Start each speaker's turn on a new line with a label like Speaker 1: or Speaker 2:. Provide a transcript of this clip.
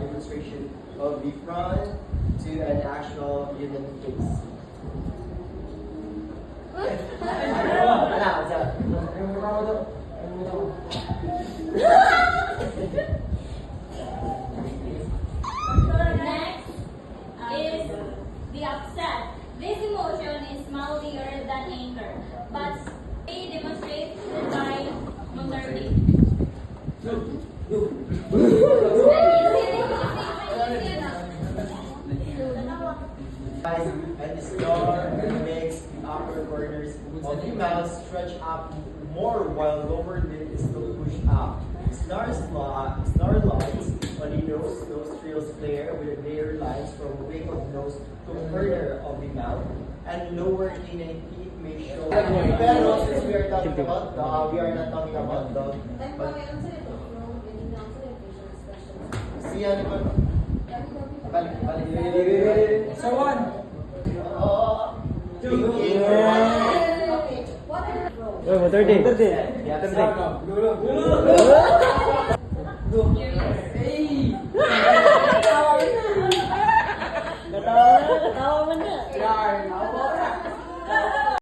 Speaker 1: demonstration of the front to an actual human face.
Speaker 2: Next is the upset. This emotion is milder than anger, but they demonstrated by Monterrey.
Speaker 1: And the star makes the upper corners of the mouth stretch up more while lower lid is still pushed up. Snarl lines on the nose, nostrils flare with layer lines from wing of nose to corner of the mouth, and lower canine teeth may show. Pero since we are talking about dog, we are not talking about dog. But see, ano ba? Balik.
Speaker 3: So one.
Speaker 4: Oh, Motorday.
Speaker 1: Go.
Speaker 2: Curious.